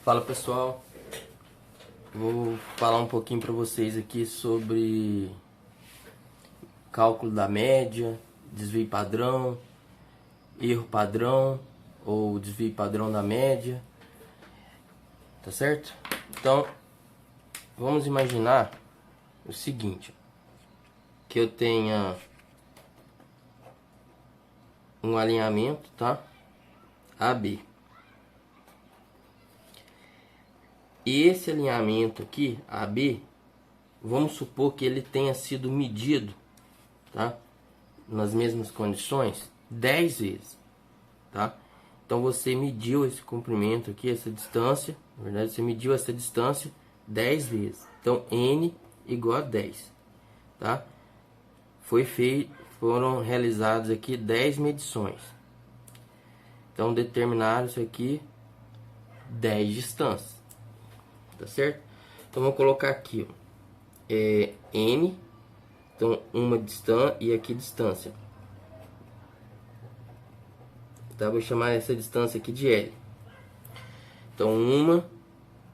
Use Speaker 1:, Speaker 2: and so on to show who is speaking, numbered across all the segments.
Speaker 1: Fala pessoal, vou falar um pouquinho para vocês aqui sobre cálculo da média, desvio padrão, erro padrão ou desvio padrão da média, tá certo? Então, vamos imaginar o seguinte, que eu tenha um alinhamento, tá? AB. E esse alinhamento aqui, AB, vamos supor que ele tenha sido medido, tá? Nas mesmas condições, 10 vezes, tá? Então você mediu esse comprimento aqui, essa distância, na verdade você mediu essa distância 10 vezes. Então N igual a 10, tá? Foram realizadas aqui 10 medições. Então determinaram isso aqui 10 distâncias. Tá certo? Então vou colocar aqui, ó, N, então uma distância e aqui distância, tá? Vou chamar essa distância aqui de L. Então 1,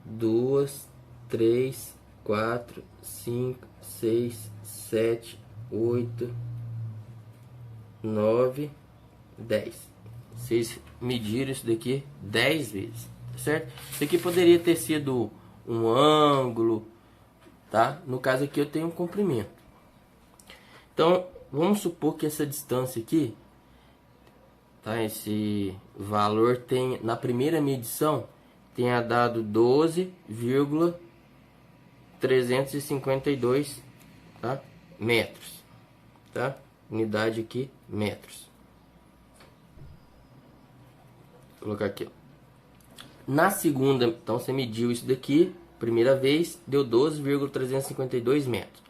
Speaker 1: 2, 3, 4, 5, 6, 7, 8, 9, 10. Vocês mediram isso daqui 10 vezes, tá certo? Isso aqui poderia ter sido um ângulo, tá? No caso aqui eu tenho um comprimento. Então, vamos supor que essa distância aqui, tá? Esse valor tem, na primeira medição, tenha dado 12,352, tá? Metros, tá? Unidade aqui, metros. Vou colocar aqui, ó. Na segunda, então você mediu isso daqui, primeira vez, deu 12,352 metros.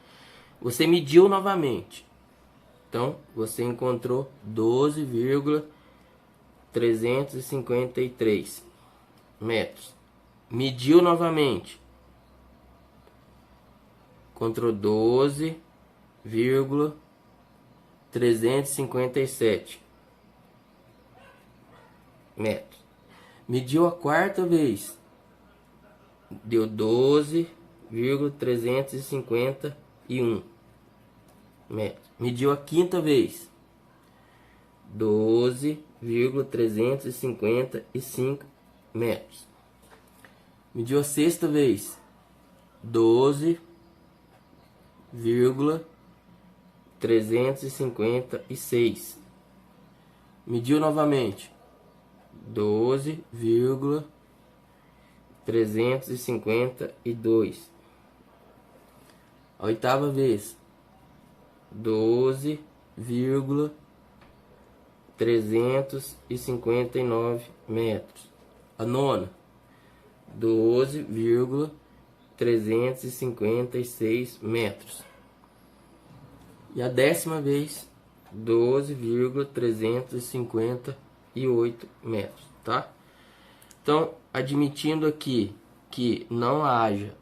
Speaker 1: Você mediu novamente. Então, você encontrou 12,353 metros. Mediu novamente. Encontrou 12,357 metros. Mediu a quarta vez, deu 12,351 metros. Mediu a quinta vez, 12,355 metros. Mediu a sexta vez, 12,356. Mediu novamente, 12,352. A oitava vez, 12,359 metros. A nona, 12,356 metros. E a décima vez, 12,358 metros, tá? Então, admitindo aqui que não haja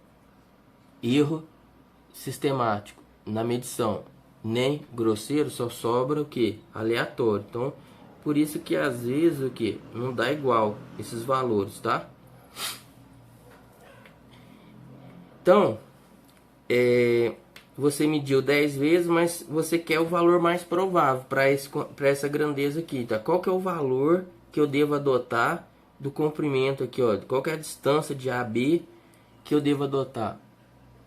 Speaker 1: erro sistemático na medição, nem grosseiro, só sobra o que? Aleatório. Então, por isso que às vezes o que? Não dá igual esses valores, tá? Então, você mediu 10 vezes, mas você quer o valor mais provável para essa grandeza aqui, tá? Qual que é o valor que eu devo adotar do comprimento aqui, ó? Qual que é a distância de AB que eu devo adotar?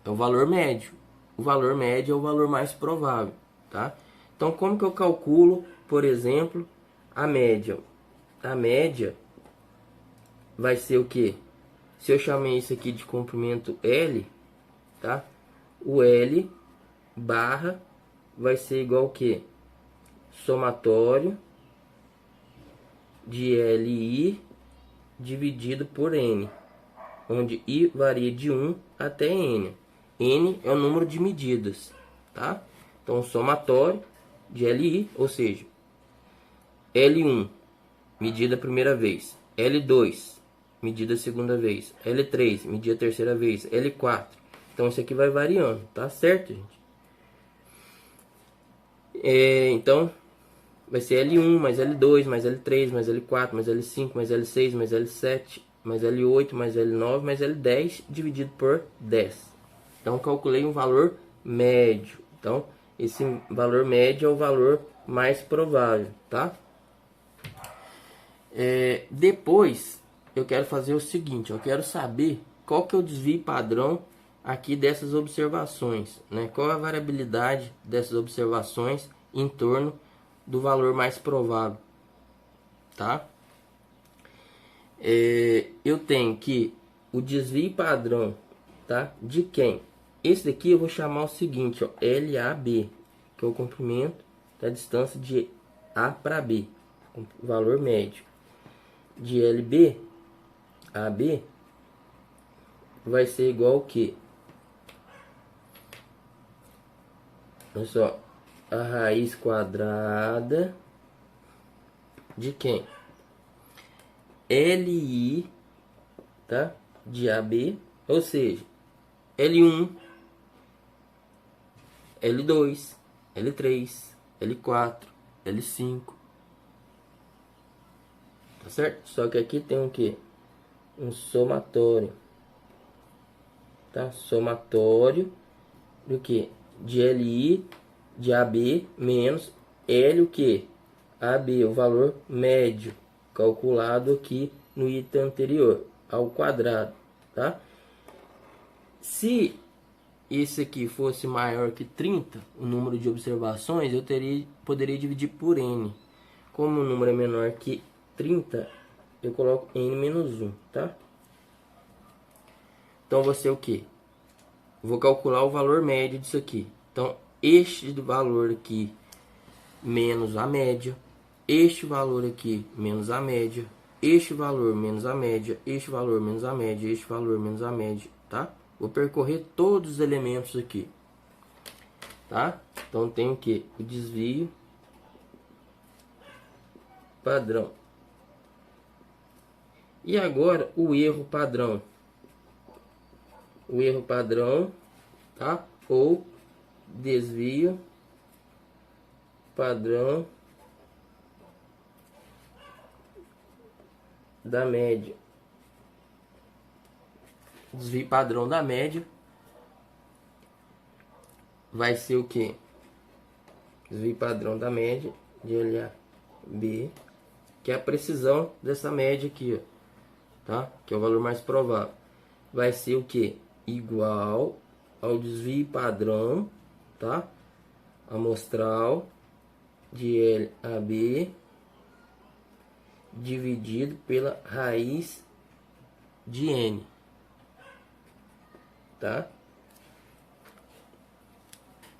Speaker 1: É o valor médio. O valor médio é o valor mais provável, tá? Então, como que eu calculo, por exemplo, a média? A média vai ser o que? Se eu chamei isso aqui de comprimento L, tá? O L barra vai ser igual ao que? Somatório de LI dividido por N, onde I varia de 1 até N. N é o número de medidas, tá? Então, somatório de LI, ou seja, L1, medida a primeira vez. L2, medida a segunda vez. L3, medida a terceira vez. L4. Então, isso aqui vai variando, tá certo, gente? Então, vai ser L1, mais L2, mais L3, mais L4, mais L5, mais L6, mais L7, mais L8, mais L9, mais L10 dividido por 10. Então, calculei um valor médio. Então, esse valor médio é o valor mais provável, tá? Depois, eu quero fazer o seguinte, eu quero saber qual que é o desvio padrão aqui dessas observações, né? Qual é a variabilidade dessas observações em torno do valor mais provável, tá? Eu tenho que o desvio padrão, tá? De quem? Esse daqui eu vou chamar o seguinte, ó, LAB, que é o comprimento da distância de A para B, o valor médio. De LB a B vai ser igual ao que? Olha só, a raiz quadrada de quem? LI, tá? De AB, ou seja, L1, L2, L3, L4, L5. Tá certo? Só que aqui tem o que? Um somatório. Tá? Somatório do que? De LI, de AB, menos L o que? AB, o valor médio, calculado aqui no item anterior, ao quadrado, tá? Se esse aqui fosse maior que 30, o número de observações, eu poderia dividir por N. Como o número é menor que 30, eu coloco N menos 1, tá? Então, vai ser o que? Vou calcular o valor médio disso aqui. Então, este valor aqui menos a média, este valor aqui menos a média, este valor menos a média, este valor menos a média, este valor menos a média, tá? Vou percorrer todos os elementos aqui, tá? Então, tenho que o desvio padrão. E agora o erro padrão. O erro padrão, tá? Ou desvio padrão da média. Desvio padrão da média vai ser o que? Desvio padrão da média de LAB, que é a precisão dessa média aqui, ó, tá? Que é o valor mais provável. Vai ser o que? Igual ao desvio padrão, tá? Amostral de LAB dividido pela raiz de N, tá?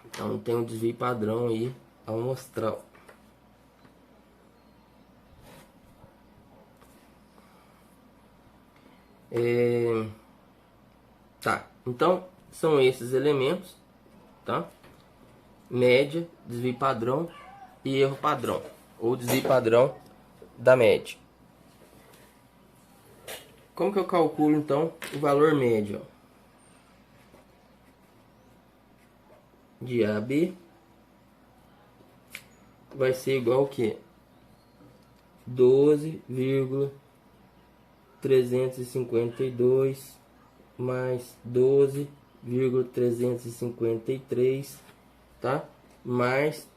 Speaker 1: Então tem um desvio padrão aí amostral. Tá, então são esses elementos, tá? Média, desvio padrão e erro padrão, ou desvio padrão da média. Como que eu calculo então o valor médio de AB? Vai ser igual ao que? 12,352 mais 12,353, tá? Mais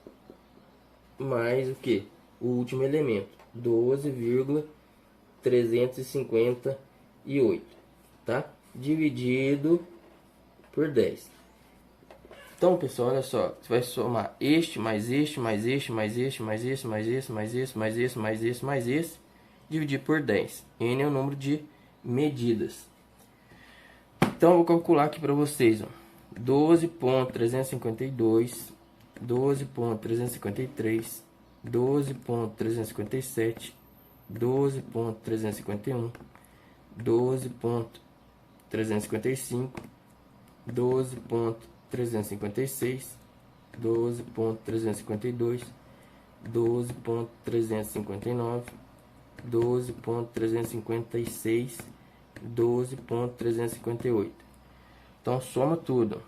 Speaker 1: o que? O último elemento, 12,358, tá? Dividido por 10. Então, pessoal, olha só, você vai somar este, mais este, mais este, mais este, mais este, mais este, mais este, mais este, mais este, mais este, dividir por 10. N é o número de medidas. Então, eu vou calcular aqui para vocês, ó, 12,352, 12,353, 12,357, 12,351, 12,355, 12,356, 12,352, 12,359, 12,356, 12,358. Então soma tudo.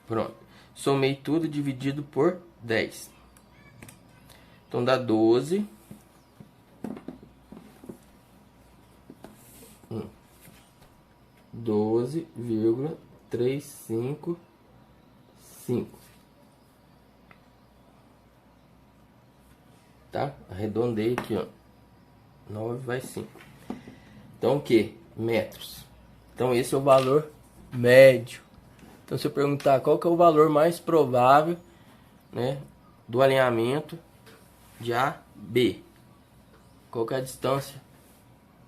Speaker 1: Pronto. Somei tudo dividido por 10. Então dá 12 12,355. Tá? Arredondei aqui, ó. 9 vai 5. Então o que? Metros. Então esse é o valor médio. Então se eu perguntar qual que é o valor mais provável, né, do alinhamento de A, B, qual que é a distância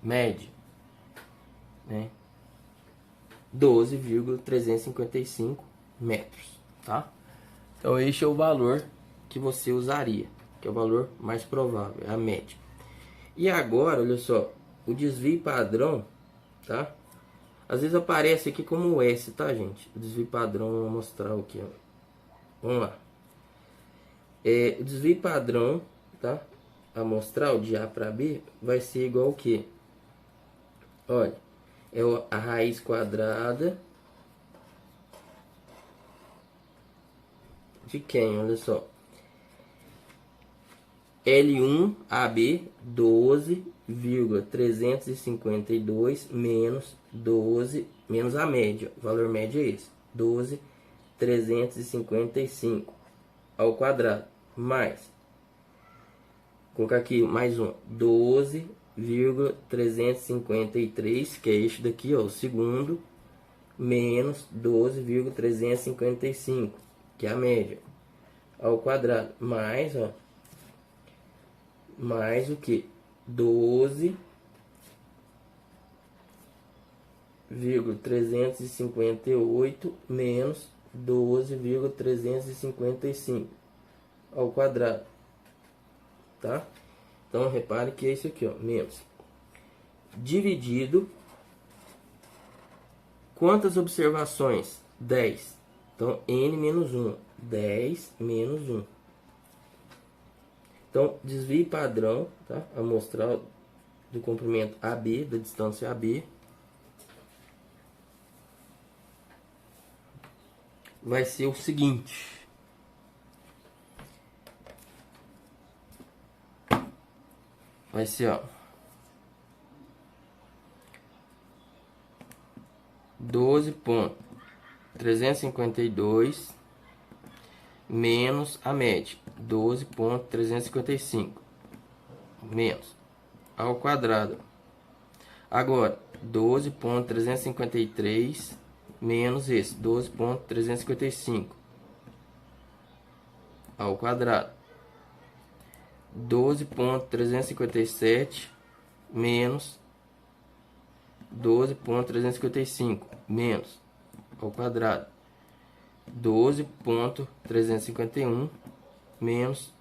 Speaker 1: média, né? 12,355 metros, tá? Então este é o valor que você usaria, que é o valor mais provável, é a média. E agora, olha só, o desvio padrão, tá? Às vezes aparece aqui como S, tá, gente? O desvio padrão, vou mostrar aqui, ó. Vamos lá. O desvio padrão, tá? Amostral de A para B vai ser igual ao que? Olha, é a raiz quadrada de quem? Olha só. L1AB 12,352 menos 12 menos a média. O valor médio é esse. 12,355 ao quadrado mais, vou colocar aqui mais um, 12,353, que é este daqui, ó, o segundo, menos 12,355, que é a média, ao quadrado, mais, ó, mais o que? 12,358 menos 12,355 ao quadrado, tá? Então repare que é isso aqui, ó, menos dividido, quantas observações? 10. Então n menos 1, 10 menos 1. Então desvio padrão, tá? Amostral do comprimento AB, da distância AB, vai ser o seguinte. Vai ser, ó, 12,352 menos a média, 12,355 menos ao quadrado. Agora, 12,353 menos esse, 12,355 ao quadrado. 12,357 menos 12,355 menos ao quadrado. 12,351 menos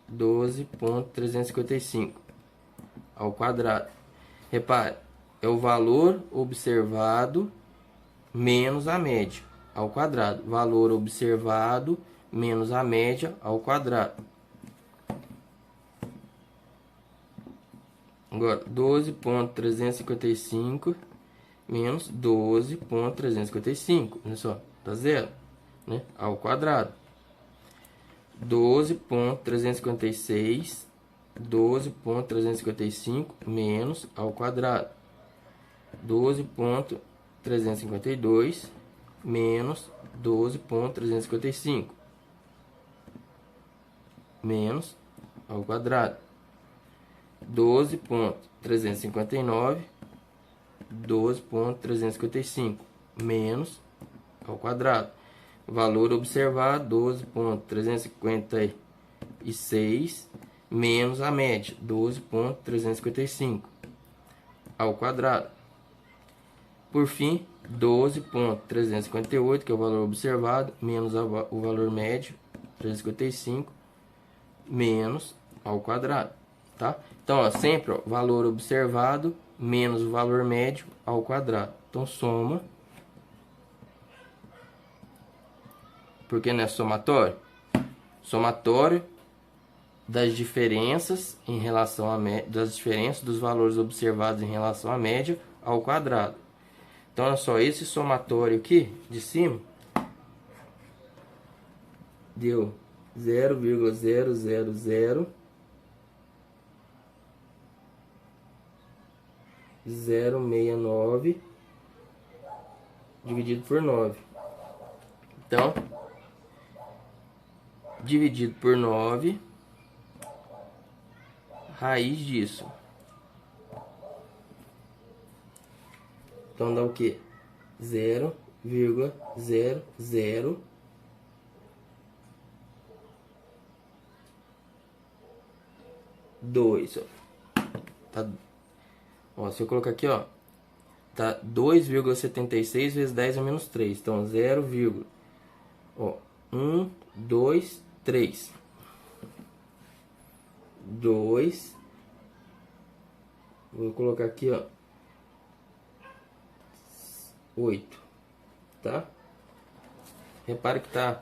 Speaker 1: 12,355 ao quadrado. Repare, é o valor observado menos a média ao quadrado. Valor observado menos a média ao quadrado. Agora, 12,355 menos 12,355. Olha só, tá zero, né? Ao quadrado. 12,356, 12,355 menos ao quadrado. 12,352 menos 12,355 menos ao quadrado. 12,359, 12,355 menos ao quadrado. Valor observado, 12,356 menos a média, 12,355 ao quadrado. Por fim, 12,358, que é o valor observado, menos o valor médio, 355, menos ao quadrado, tá? Então, ó, sempre, ó, valor observado menos o valor médio ao quadrado. Então, soma, porque não é somatório? Somatório das diferenças em relação das diferenças dos valores observados em relação à média ao quadrado. Então, olha só, esse somatório aqui de cima deu 0,000 0,69 dividido por 9. Então, dividido por 9, raiz disso. Então dá o que? 0,0002. Tá, ó, se eu colocar aqui, ó, tá 2,76 vezes 10 a menos 3. Então 0, ó, 1, 2, 3. 2. Vou colocar aqui, ó, 8, tá? Repare que tá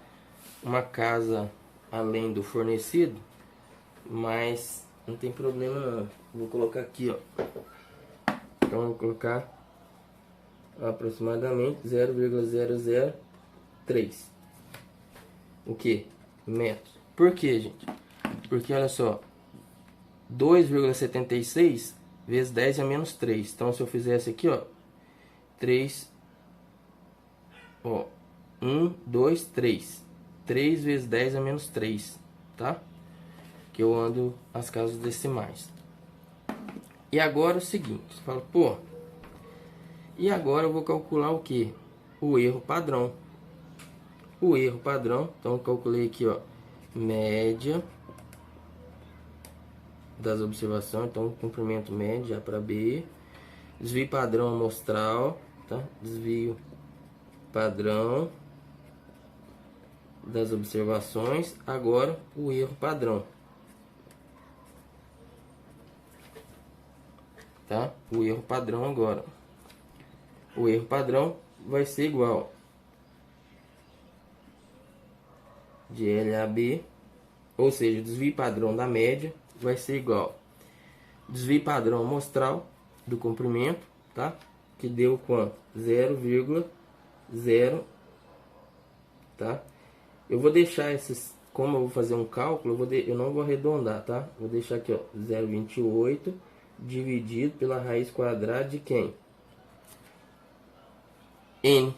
Speaker 1: uma casa além do fornecido, mas não tem problema não. Vou colocar aqui, ó. Então vou colocar aproximadamente 0,003. O que? Metros. Por que, gente? Porque olha só, 2,76 vezes 10 a menos 3. Então se eu fizesse aqui, ó, 3, ó, 1, 2, 3. 3 vezes 10 a menos 3, tá? Que eu ando as casas decimais. E agora é o seguinte, você fala, pô, e agora eu vou calcular o que? O erro padrão. O erro padrão, então eu calculei aqui, ó, média das observações, então comprimento médio A para B, desvio padrão amostral, tá? Desvio padrão das observações, agora o erro padrão, tá? O erro padrão agora, o erro padrão vai ser igual de LAB, ou seja, o desvio padrão da média vai ser igual desvio padrão amostral do comprimento, tá? Que deu quanto? 0,0, tá? Eu vou deixar esses, como eu vou fazer um cálculo, eu não vou arredondar, tá? Vou deixar aqui, ó, 0,28 dividido pela raiz quadrada de quem? N.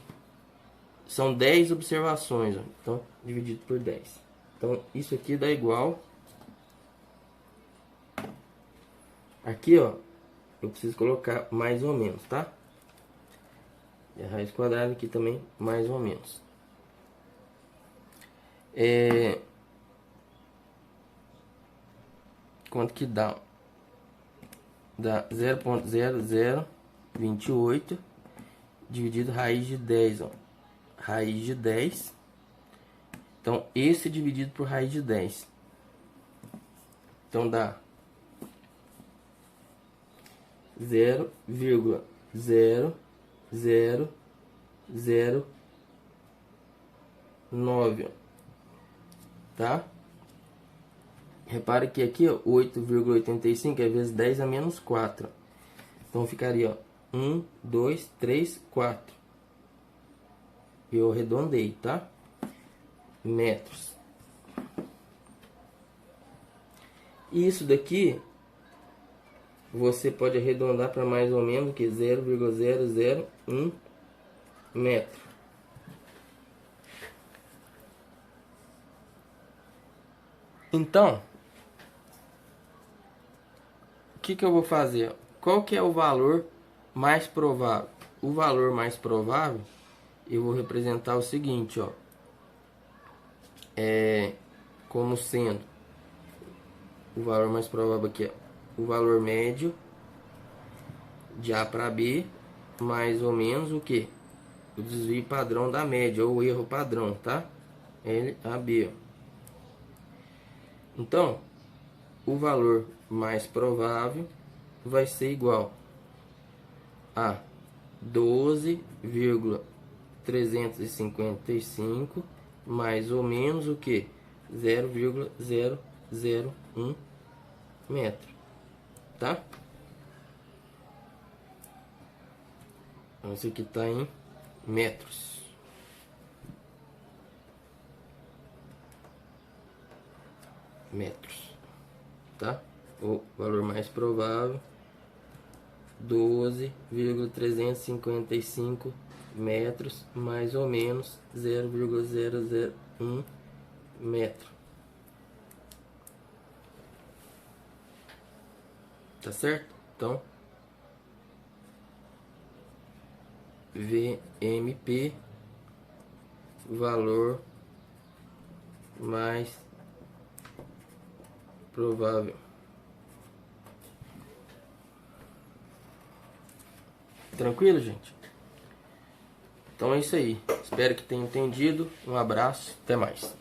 Speaker 1: São 10 observações, ó. Então, dividido por 10. Então, isso aqui dá igual. Aqui, ó, eu preciso colocar mais ou menos, tá? E a raiz quadrada aqui também, mais ou menos. Quanto que dá? Dá 0,0028 dividido raiz de 10, ó. Raiz de 10. Então, esse dividido por raiz de 10. Então, dá 0,0009, tá? Repare que aqui, ó, 8,85 é vezes 10 a menos 4. Então ficaria, ó, 1, 2, 3, 4. Eu arredondei, tá? Metros. Isso daqui você pode arredondar para mais ou menos que 0,001 metro. Então, o que eu vou fazer? Qual que é o valor mais provável? O valor mais provável, eu vou representar o seguinte, ó. Como sendo o valor mais provável aqui, ó, o valor médio de A para B, mais ou menos o que? O desvio padrão da média, ou o erro padrão, tá? LAB. Então, o valor mais provável vai ser igual a 12,355 mais ou menos o que? 0,001 metro, tá? Então, isso aqui está em metros. Metros, tá? O valor mais provável 12,355 metros, mais ou menos 0,001 metro. Tá certo? Então, VMP, valor mais provável. Tranquilo, gente? Então é isso aí. Espero que tenham entendido. Um abraço, até mais.